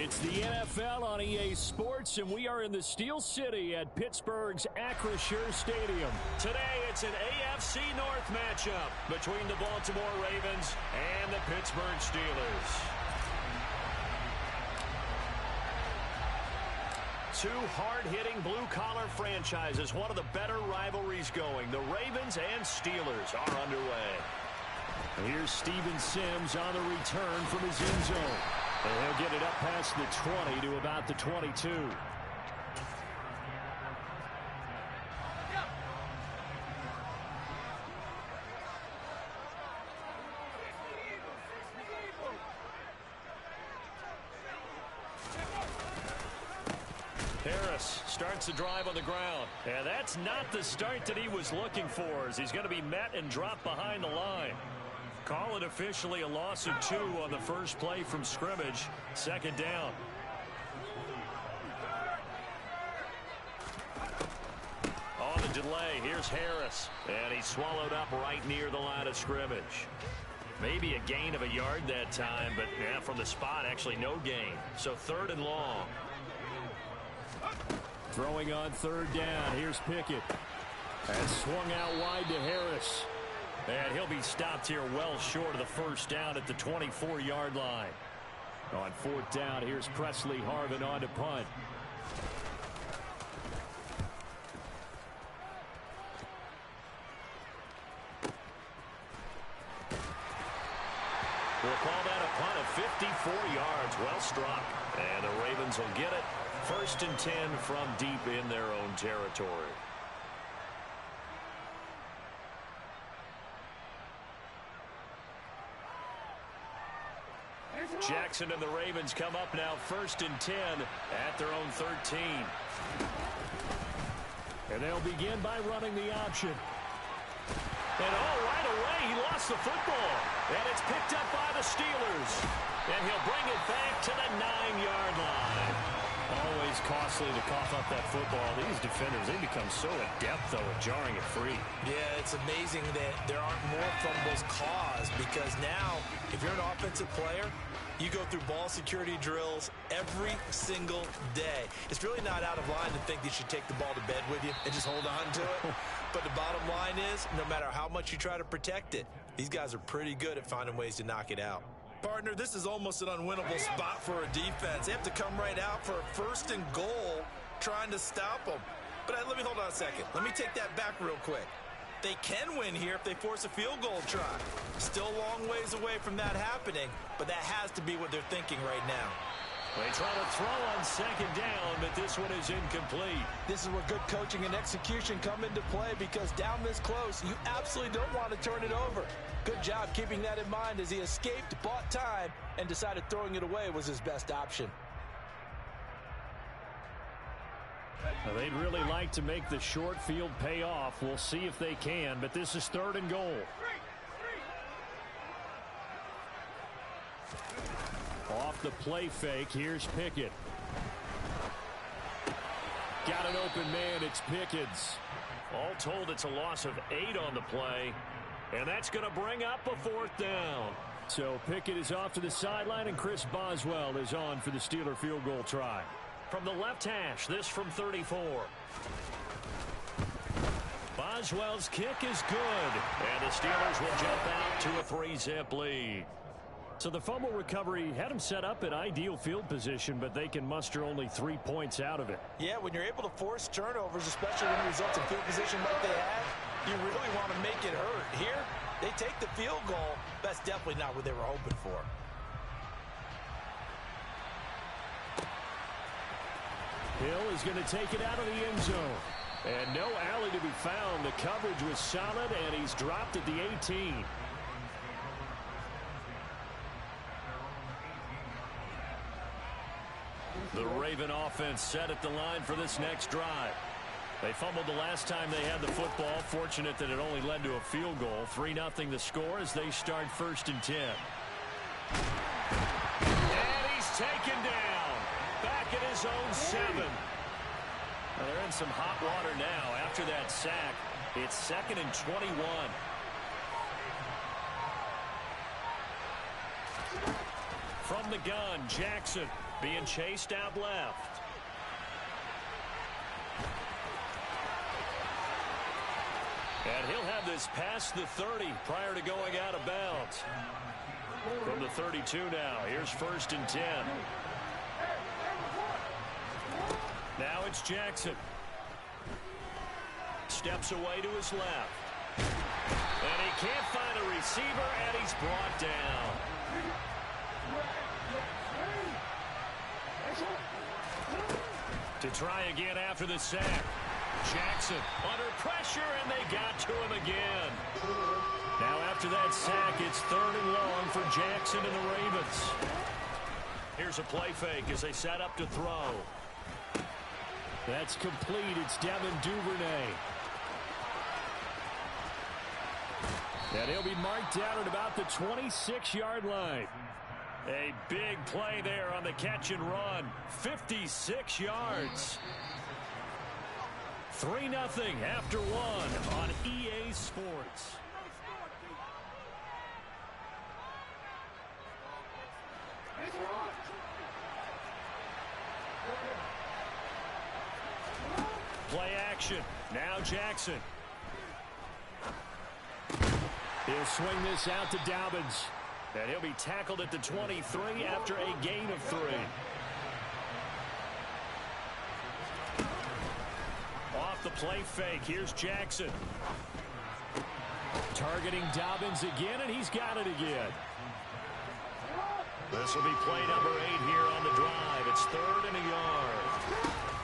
It's the NFL on EA Sports, and we are in the Steel City at Pittsburgh's Acrisure Stadium. Today, it's an AFC North matchup between the Baltimore Ravens and the Pittsburgh Steelers. Two hard-hitting blue-collar franchises, one of the better rivalries going. The Ravens and Steelers are underway. Here's Steven Sims on the return from his end zone. And he'll get it up past the 20 to about the 22. Harris starts the drive on the ground. And that's not the start that he was looking for, as he's going to be met and dropped behind the line. Call it officially a loss of 2 on the first play from scrimmage. Second down. On the delay, here's Harris. And he's swallowed up right near the line of scrimmage. Maybe a gain of a yard that time, but yeah, from the spot, actually no gain. So 3rd and long. Throwing on 3rd down. Here's Pickett. And swung out wide to Harris. And he'll be stopped here well short of the first down at the 24-yard line. On 4th down, here's Presley Harvin on to punt. We'll call that a punt of 54 yards. Well struck. And the Ravens will get it. 1st and 10 from deep in their own territory. Jackson and the Ravens come up now 1st and 10 at their own 13. And they'll begin by running the option. And right away he lost the football. And it's picked up by the Steelers. And he'll bring it back to the 9-yard line. Always costly to cough up that football. These defenders, they become so adept, though, at jarring it free. Yeah, it's amazing that there aren't more fumbles caused, because now, if you're an offensive player, you go through ball security drills every single day. It's really not out of line to think that you should take the ball to bed with you and just hold on to it. But the bottom line is, no matter how much you try to protect it, these guys are pretty good at finding ways to knock it out. Partner, this is almost an unwinnable spot for a defense. They have to come right out for a 1st and goal trying to stop them. But let me hold on a second. Let me take that back real quick. They can win here if they force a field goal try. Still a long ways away from that happening, but that has to be what they're thinking right now. They try to throw on 2nd down, but this one is incomplete. This is where good coaching and execution come into play, because down this close, you absolutely don't want to turn it over. Good job keeping that in mind as he escaped, bought time, and decided throwing it away was his best option. Well, they'd really like to make the short field pay off. We'll see if they can, but this is 3rd and goal. Off the play fake, here's Pickett. Got an open man, it's Pickens. All told, it's a loss of 8 on the play, and that's going to bring up a 4th down. So Pickett is off to the sideline, and Chris Boswell is on for the Steeler field goal try. From the left hash, this from 34. Boswell's kick is good, and the Steelers will jump out to a 3-zip lead. So the fumble recovery had them set up in ideal field position, but they can muster only 3 points out of it. Yeah, when you're able to force turnovers, especially when it results in field position like they had, you really want to make it hurt. Here, they take the field goal. That's definitely not what they were hoping for. Hill is going to take it out of the end zone. And no alley to be found. The coverage was solid, and he's dropped at the 18. The Raven offense set at the line for this next drive. They fumbled the last time they had the football. Fortunate that it only led to a field goal. 3-0 the score as they start 1st and 10. And he's taken down. Back at his own 7. Well, they're in some hot water now after that sack. It's 2nd and 21. From the gun, Jackson being chased out left. And he'll have this past the 30 prior to going out of bounds. From the 32 now, here's 1st and 10. Now it's Jackson. Steps away to his left. And he can't find a receiver, and he's brought down. To try again after the sack. Jackson under pressure, and they got to him again. Now after that sack, it's 3rd and long for Jackson and the Ravens. Here's a play fake as they set up to throw. That's complete. It's Devin Duvernay. And he'll be marked down at about the 26-yard line. A big play there on the catch and run. 56 yards. 3-0 after 1 on EA Sports. Play action. Now Jackson. He'll swing this out to Dobbins. And he'll be tackled at the 23 after a gain of 3. Off the play fake. Here's Jackson. Targeting Dobbins again, and he's got it again. This will be play number 8 here on the drive. It's 3rd and a yard.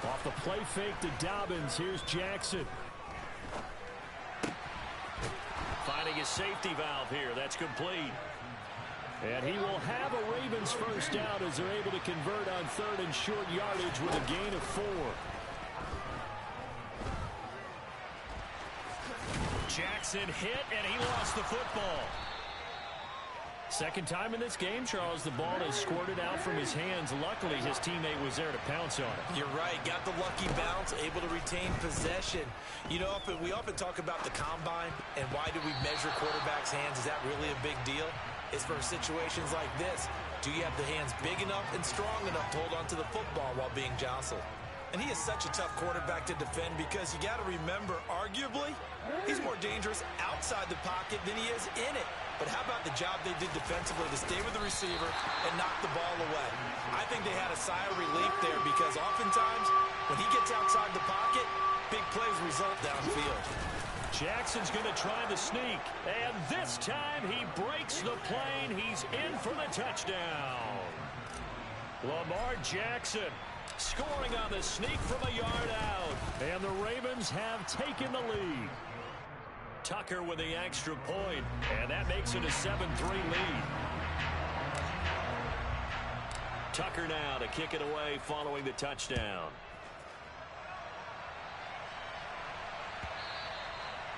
Off the play fake to Dobbins, here's Jackson. Finding a safety valve here. That's complete. And he will have a Ravens first down as they're able to convert on 3rd and short yardage with a gain of 4. Jackson hit, and he lost the football. Second time in this game, Charles, the ball has squirted out from his hands. Luckily, his teammate was there to pounce on it. You're right. Got the lucky bounce, able to retain possession. You know, we often talk about the combine and why do we measure quarterbacks' hands. Is that really a big deal? It's for situations like this. Do you have the hands big enough and strong enough to hold onto the football while being jostled? And he is such a tough quarterback to defend because you got to remember, arguably, he's more dangerous outside the pocket than he is in it. But how about the job they did defensively to stay with the receiver and knock the ball away? I think they had a sigh of relief there because oftentimes when he gets outside the pocket, big plays result downfield. Jackson's going to try the sneak, and this time he breaks the plane. He's in for the touchdown. Lamar Jackson scoring on the sneak from a yard out, and the Ravens have taken the lead. Tucker with the extra point, and that makes it a 7-3 lead. Tucker now to kick it away following the touchdown.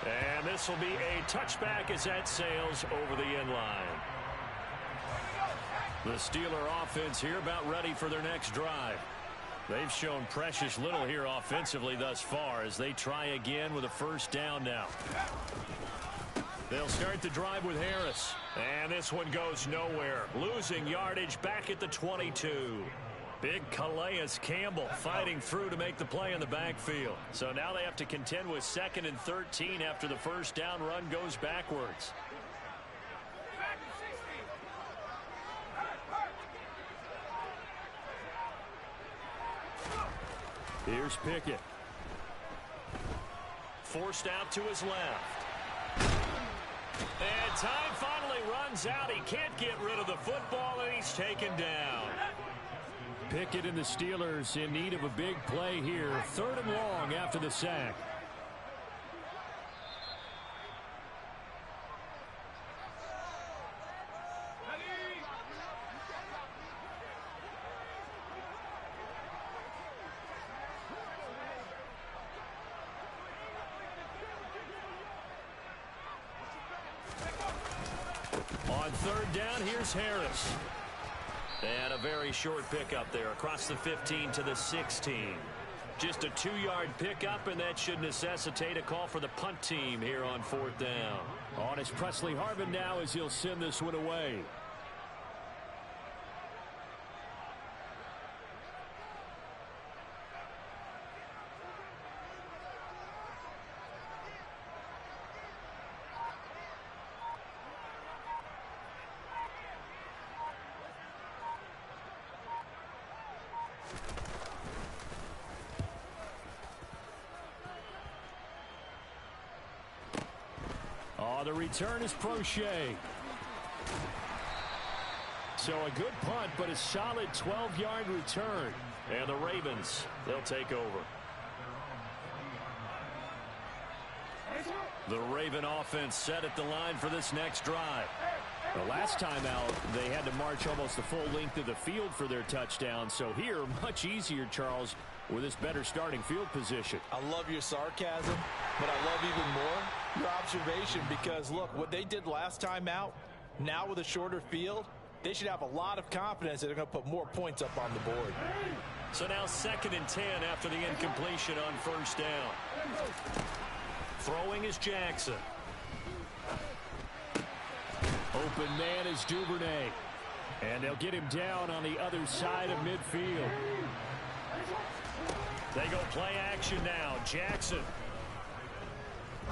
And this will be a touchback as that sails over the end line. The Steeler offense here about ready for their next drive. They've shown precious little here offensively thus far as they try again with a first down now. They'll start the drive with Harris. And this one goes nowhere. Losing yardage back at the 22. Big Calais Campbell fighting through to make the play in the backfield. So now they have to contend with 2nd and 13 after the first down run goes backwards. Here's Pickett. Forced out to his left. And time finally runs out. He can't get rid of the football, and he's taken down. Pickett and the Steelers in need of a big play here. 3rd and long after the sack. On 3rd down, here's Harris. And a very short pickup there across the 15 to the 16. Just a 2-yard pickup, and that should necessitate a call for the punt team here on 4th down. On is Presley Harvin now as he'll send this one away. The return is Prochet. So a good punt, but a solid 12-yard return. And the Ravens, they'll take over. The Raven offense set at the line for this next drive. The last time out, they had to march almost the full length of the field for their touchdown. So here, much easier, Charles, with this better starting field position. I love your sarcasm, but I love even more your observation because, look, what they did last time out, now with a shorter field, they should have a lot of confidence that they're going to put more points up on the board. So now 2nd and 10 after the incompletion on first down. Throwing is Jackson. Open man is Duvernay. And they'll get him down on the other side of midfield. They go play action now. Jackson.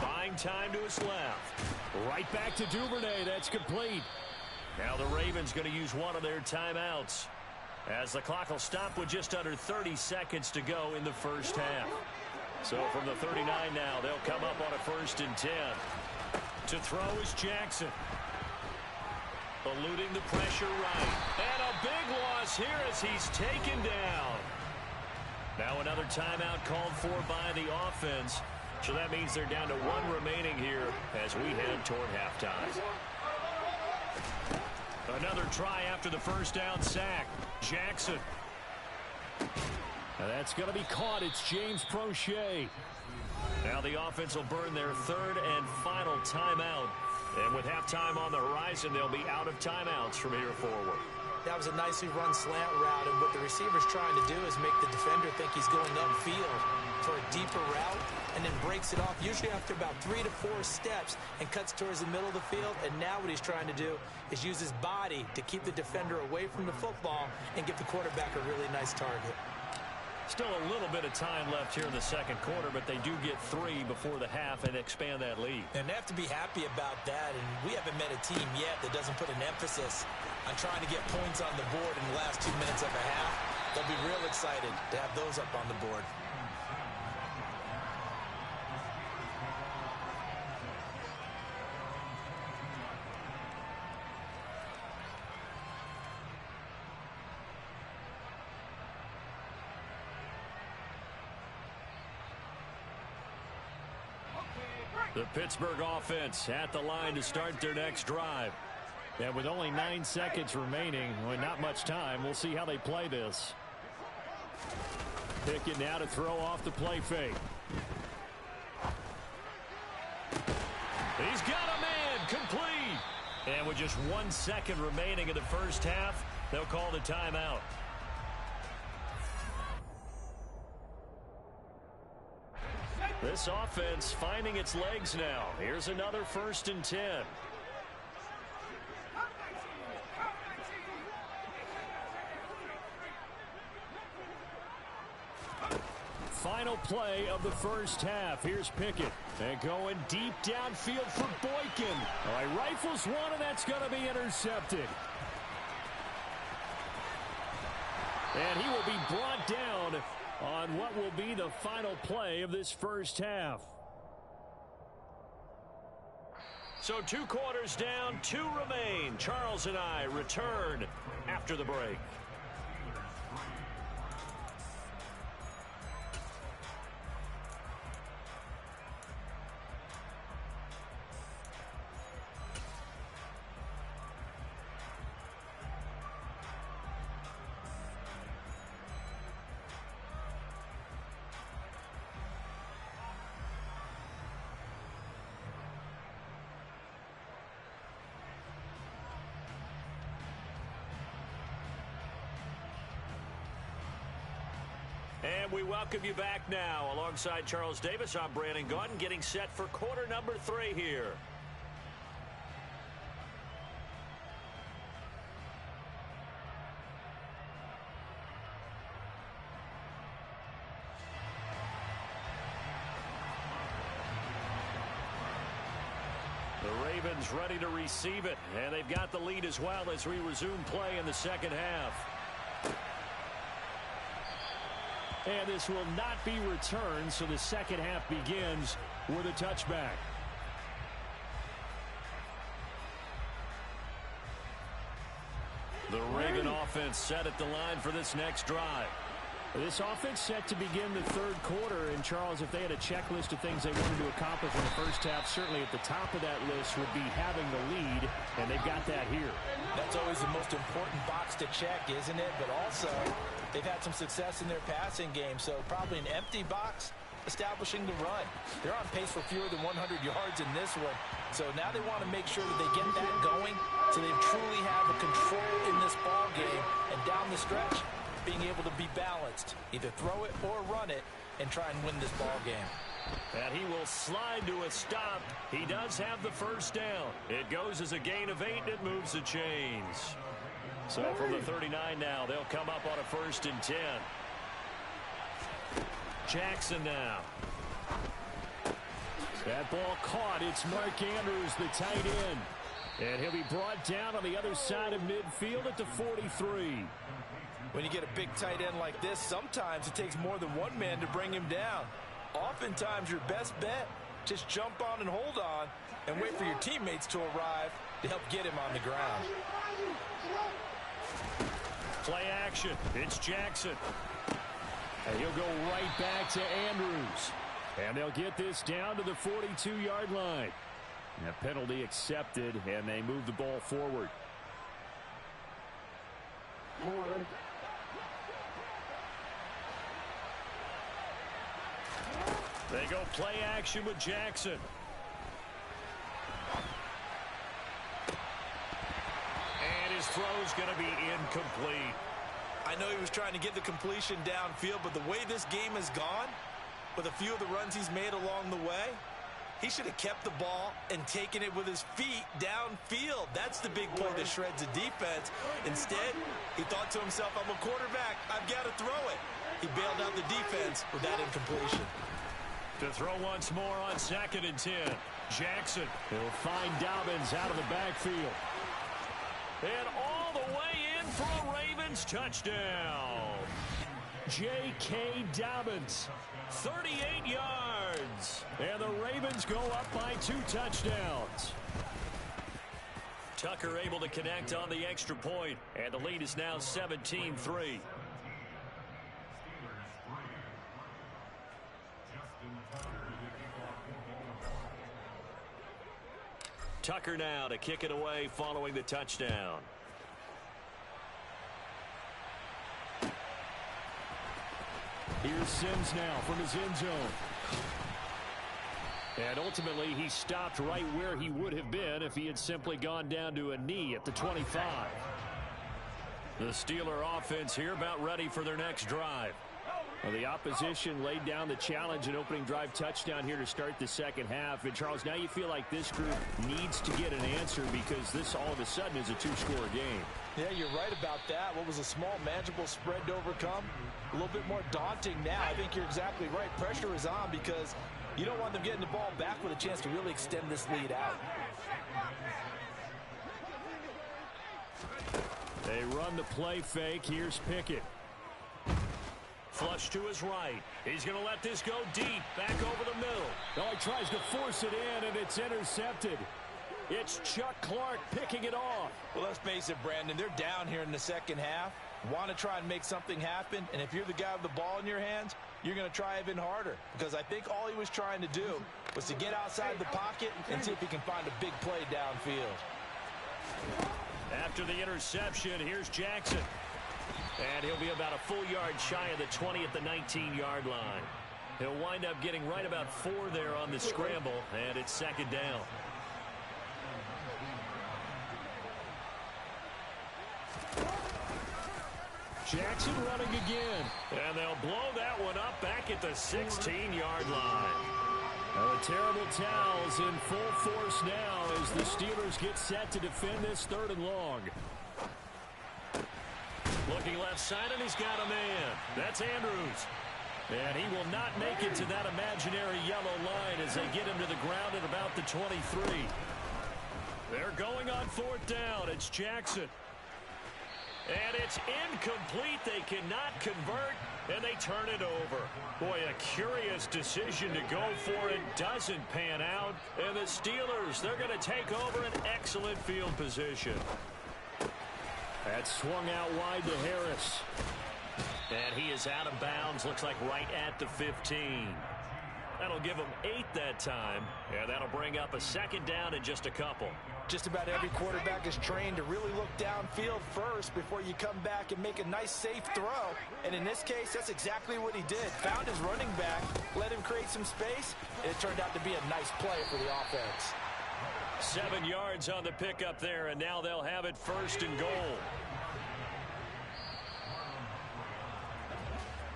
Buying time to his left. Right back to Duvernay. That's complete. Now the Ravens going to use one of their timeouts, as the clock will stop with just under 30 seconds to go in the first half. So from the 39 now, they'll come up on a 1st and 10. To throw is Jackson. Eluding the pressure right. And a big loss here as he's taken down. Now another timeout called for by the offense. So that means they're down to 1 remaining here as we head toward halftime. Another try after the first down sack. Jackson. Now that's going to be caught. It's James Prochet. Now the offense will burn their 3rd and final timeout. And with halftime on the horizon, they'll be out of timeouts from here forward. That was a nicely run slant route, and what the receiver's trying to do is make the defender think he's going upfield for a deeper route, and then breaks it off, usually after about 3 to 4 steps, and cuts towards the middle of the field. And now what he's trying to do is use his body to keep the defender away from the football and give the quarterback a really nice target. Still a little bit of time left here in the second quarter, but they do get 3 before the half and expand that lead. And they have to be happy about that, and we haven't met a team yet that doesn't put an emphasis on trying to get points on the board in the last 2 minutes of a half. They'll be real excited to have those up on the board. The Pittsburgh offense at the line to start their next drive. And with only 9 seconds remaining, well, not much time, we'll see how they play this. Pickett now to throw off the play fake. He's got a man, complete. And with just 1 second remaining in the first half, they'll call the timeout. This offense finding its legs now. Here's another 1st and 10. Final play of the first half. Here's Pickett. And going deep downfield for Boykin. All right, rifles one, and that's going to be intercepted. And he will be brought down on what will be the final play of this first half. So 2 quarters down, 2 remain. Charles and I return after the break. And we welcome you back now. Alongside Charles Davis, I'm Brandon Gaudin, getting set for quarter number 3 here. The Ravens ready to receive it, and they've got the lead as well as we resume play in the second half. And this will not be returned, so the second half begins with a touchback. The Raven offense set at the line for this next drive. This offense set to begin the third quarter. And, Charles, if they had a checklist of things they wanted to accomplish in the first half, certainly at the top of that list would be having the lead, and they've got that here. That's always the most important box to check, isn't it? But also, they've had some success in their passing game, so probably an empty box establishing the run. They're on pace for fewer than 100 yards in this one. So now they want to make sure that they get that going so they truly have a control in this ball game. And down the stretch, being able to be balanced. Either throw it or run it and try and win this ball game. And he will slide to a stop. He does have the first down. It goes as a gain of 8, and it moves the chains. So from the 39 now, they'll come up on a 1st and 10. Jackson now. That ball caught. It's Mark Andrews, the tight end. And he'll be brought down on the other side of midfield at the 43. When you get a big tight end like this, sometimes it takes more than one man to bring him down. Oftentimes, your best bet, just jump on and hold on and wait for your teammates to arrive to help get him on the ground. Play action. It's Jackson. And he'll go right back to Andrews. And they'll get this down to the 42-yard line. And a penalty accepted, and they move the ball forward. They go play action with Jackson. And his throw's going to be incomplete. I know he was trying to get the completion downfield, but the way this game has gone, with a few of the runs he's made along the way, he should have kept the ball and taken it with his feet downfield. That's the big play that shreds the defense. Instead, he thought to himself, I'm a quarterback. I've got to throw it. He bailed out the defense with that incompletion. To throw once more on 2nd and 10. Jackson. He'll find Dobbins out of the backfield. And all the way in for a Ravens touchdown. J.K. Dobbins. 38 yards. And the Ravens go up by 2 touchdowns. Tucker able to connect on the extra point. And the lead is now 17-3. Tucker now to kick it away following the touchdown. Here's Sims now from his end zone. And ultimately, he stopped right where he would have been if he had simply gone down to a knee at the 25. The Steeler offense here about ready for their next drive. Well, the opposition laid down the challenge and opening drive touchdown here to start the second half. And, Charles, now you feel like this group needs to get an answer because this all of a sudden is a 2-score game. Yeah, you're right about that. What was a small, manageable spread to overcome? A little bit more daunting now. I think you're exactly right. Pressure is on because you don't want them getting the ball back with a chance to really extend this lead out. They run the play fake. Here's Pickett. Flush to his right. He's going to let this go deep. Back over the middle. Oh, he tries to force it in, and it's intercepted. It's Chuck Clark picking it off. Well, let's face it, Brandon. They're down here in the second half. Want to try and make something happen. And if you're the guy with the ball in your hands, you're going to try even harder. Because I think all he was trying to do was to get outside the pocket and see if he can find a big play downfield. After the interception, here's Jackson. And he'll be about a full yard shy of the 20 at the 19-yard line. He'll wind up getting right about 4 there on the scramble, and it's second down. Jackson running again. And they'll blow that one up back at the 16-yard line. The terrible towels in full force now as the Steelers get set to defend this 3rd and long. Looking left side, and he's got a man. That's Andrews. And he will not make it to that imaginary yellow line as they get him to the ground at about the 23. They're going on 4th down. It's Jackson. And it's incomplete. They cannot convert, and they turn it over. Boy, a curious decision to go for it. Doesn't pan out. And the Steelers, they're going to take over an excellent field position. That's swung out wide to Harris. And he is out of bounds, looks like right at the 15. That'll give him 8 that time, and that'll bring up a second down in just a couple. Just about every quarterback is trained to really look downfield first before you come back and make a nice, safe throw. And in this case, that's exactly what he did. Found his running back, let him create some space, and it turned out to be a nice play for the offense. 7 yards on the pickup there, and now they'll have it 1st and goal.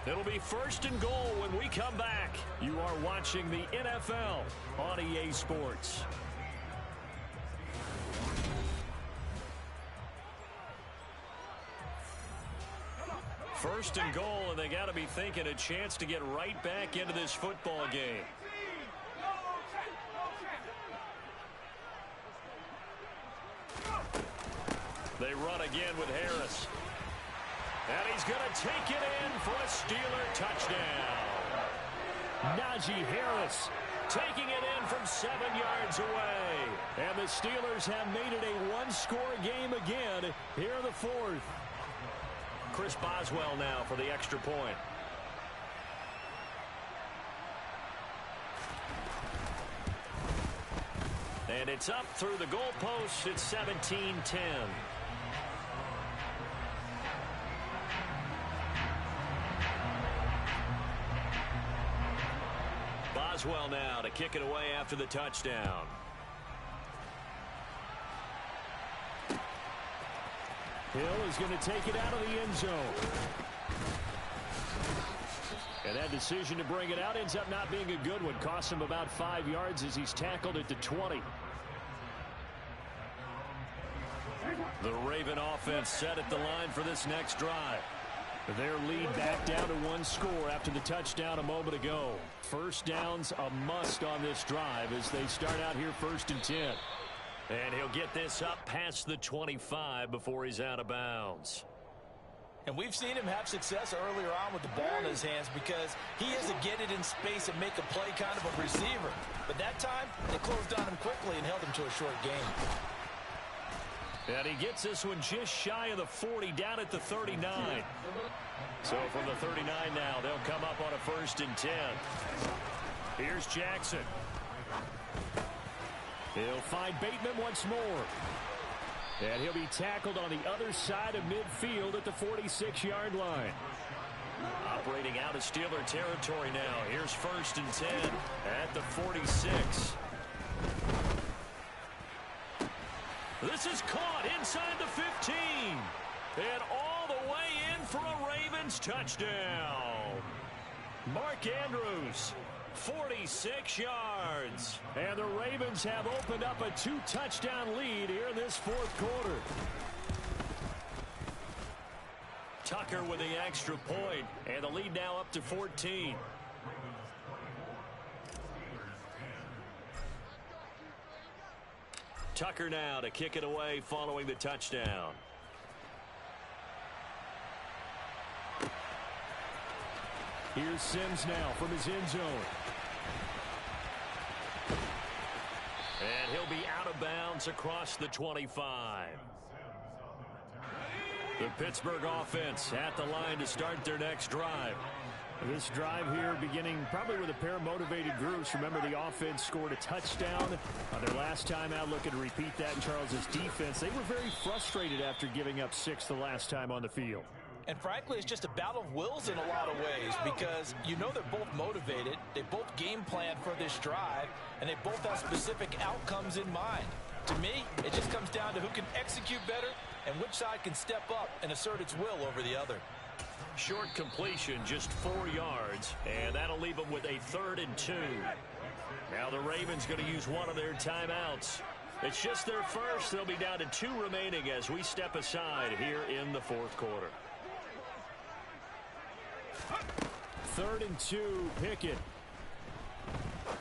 It'll be 1st and goal when we come back. You are watching the NFL on EA Sports. First and goal, and they got to be thinking a chance to get right back into this football game. They run again with Harris. And he's going to take it in for a Steeler touchdown. Najee Harris taking it in from 7 yards away. And the Steelers have made it a one-score game again here in the 4th. Chris Boswell now for the extra point. And it's up through the goalpost. It's 17-10. Boswell now to kick it away after the touchdown. Hill is going to take it out of the end zone. And that decision to bring it out ends up not being a good one. Costs him about 5 yards as he's tackled at the 20. The Raven offense set at the line for this next drive. Their lead back down to 1 score after the touchdown a moment ago. First down's a must on this drive as they start out here 1st and 10. And he'll get this up past the 25 before he's out of bounds. And we've seen him have success earlier on with the ball in his hands because he is a get it in space and make a play kind of a receiver. But that time, they closed on him quickly and held him to a short game. And he gets this one just shy of the 40, down at the 39. So from the 39 now, they'll come up on a 1st and 10. Here's Jackson. He'll find Bateman once more. And he'll be tackled on the other side of midfield at the 46-yard line. Operating out of Steeler territory now. Here's 1st and 10 at the 46. This is caught inside the 15. And all the way in for a Ravens touchdown. Mark Andrews, 46 yards. And the Ravens have opened up a 2-touchdown lead here in this 4th quarter. Tucker with the extra point, and the lead now up to 14. Tucker now to kick it away following the touchdown. Here's Sims now from his end zone. And he'll be out of bounds across the 25. The Pittsburgh offense at the line to start their next drive. This drive here beginning probably with a pair of motivated groups. Remember, the offense scored a touchdown on their last time out. Looking to repeat that in Charles's defense. They were very frustrated after giving up 6 the last time on the field. And frankly, it's just a battle of wills in a lot of ways because you know they're both motivated. They both game plan for this drive, and they both have specific outcomes in mind. To me, it just comes down to who can execute better and which side can step up and assert its will over the other. Short completion, just 4 yards, and that'll leave them with a 3rd and 2. Now the Ravens going to use one of their timeouts. It's just their first. They'll be down to 2 remaining as we step aside here in the 4th quarter. 3rd and 2, Pickett.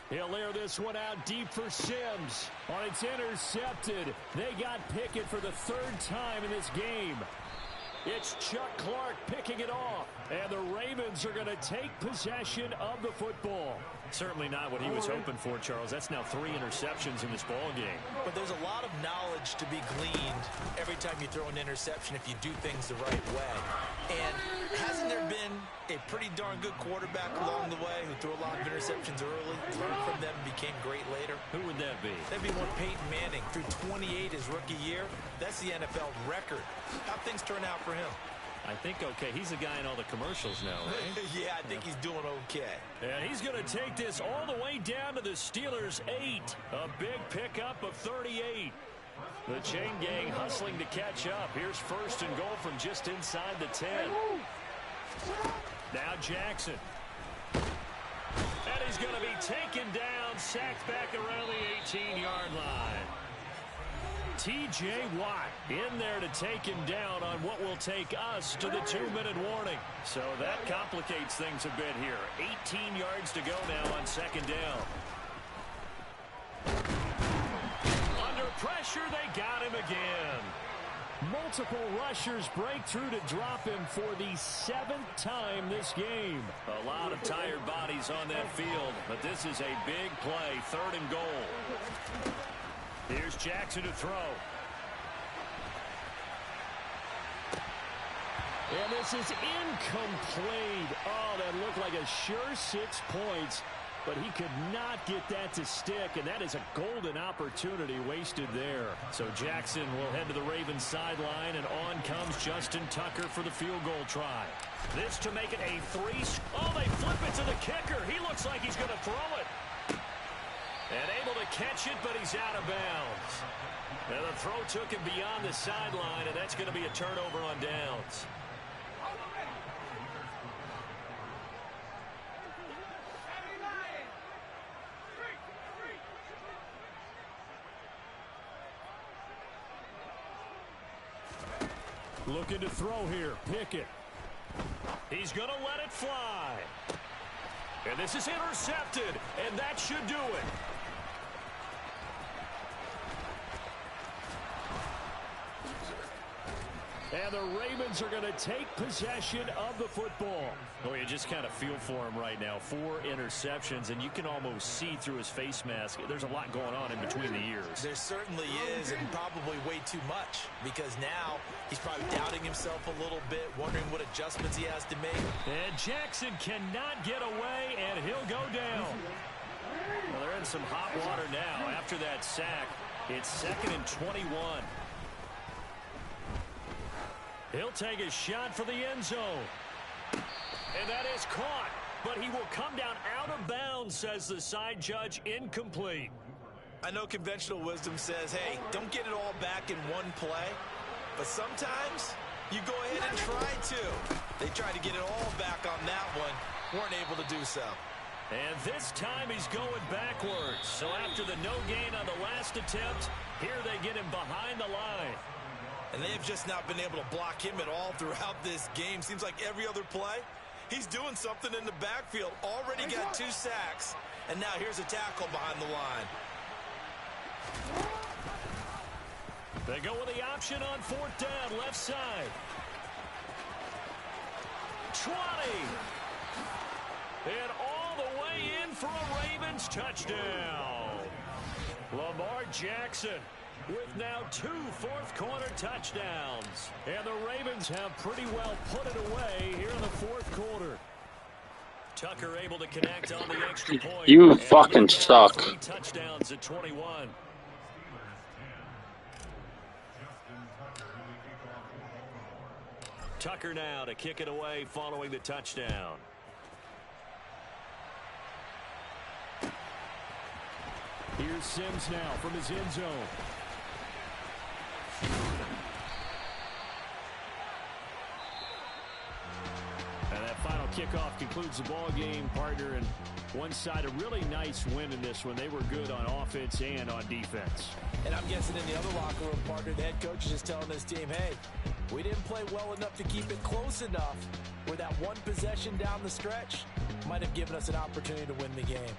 He'll air this one out deep for Sims. It's intercepted. They got Pickett for the 3rd time in this game. It's Chuck Clark picking it off. And the Ravens are going to take possession of the football. Certainly not what he was hoping for, Charles. That's now 3 interceptions in this ball game. But there's a lot of knowledge to be gleaned every time you throw an interception if you do things the right way. And hasn't there been a pretty darn good quarterback along the way who threw a lot of interceptions early, learned from them, and became great later? Who would that be? That'd be one Peyton Manning. Threw 28 his rookie year. That's the NFL record. How'd things turn out for him? I think okay. He's the guy in all the commercials now, right? Yeah, I think he's doing okay. And he's going to take this all the way down to the Steelers' 8. A big pickup of 38. The chain gang hustling to catch up. Here's 1st and goal from just inside the 10. Now Jackson. And he's going to be taken down, sacked back around the 18-yard line. T.J. Watt in there to take him down on what will take us to the 2-minute warning. So that complicates things a bit here. 18 yards to go now on 2nd down. Under pressure, they got him again. Multiple rushers break through to drop him for the 7th time this game. A lot of tired bodies on that field, but this is a big play, 3rd and goal. Here's Jackson to throw. And this is incomplete. Oh, that looked like a sure 6 points, but he could not get that to stick, and that is a golden opportunity wasted there. So Jackson will head to the Ravens sideline, and on comes Justin Tucker for the field goal try. This to make it a 3. Oh, they flip it to the kicker. He looks like he's going to throw it. And able to catch it, but he's out of bounds. And the throw took him beyond the sideline, and that's going to be a turnover on downs. Looking to throw here. Pickett. He's going to let it fly. And this is intercepted, and that should do it. And the Ravens are going to take possession of the football. Oh, you just kind of feel for him right now. 4 interceptions, and you can almost see through his face mask. There's a lot going on in between the ears. There certainly is, and probably way too much, because now he's probably doubting himself a little bit, wondering what adjustments he has to make. And Jackson cannot get away, and he'll go down. Well, they're in some hot water now. After that sack, it's 2nd and 21. He'll take a shot for the end zone. And that is caught. But he will come down out of bounds, says the side judge. Incomplete. I know conventional wisdom says, hey, don't get it all back in one play. But sometimes you go ahead and try to. They tried to get it all back on that one. Weren't able to do so. And this time he's going backwards. So after the no gain on the last attempt, here they get him behind the line. And they've just not been able to block him at all throughout this game. Seems like every other play, he's doing something in the backfield. Already got 2 sacks. And now here's a tackle behind the line. They go with the option on 4th down, left side. 20. And all the way in for a Ravens touchdown. Lamar Jackson with now 2 fourth-quarter touchdowns. And the Ravens have pretty well put it away here in the 4th quarter. Tucker able to connect on the extra point. You fucking suck. 3 touchdowns at 21. Tucker now to kick it away following the touchdown. Here's Sims now from his end zone. And that final kickoff concludes the ball game, partner. And one side, a really nice win in this one. They were good on offense and on defense. And I'm guessing in the other locker room, partner, the head coach is just telling this team, hey, we didn't play well enough to keep it close enough where that one possession down the stretch might have given us an opportunity to win the game.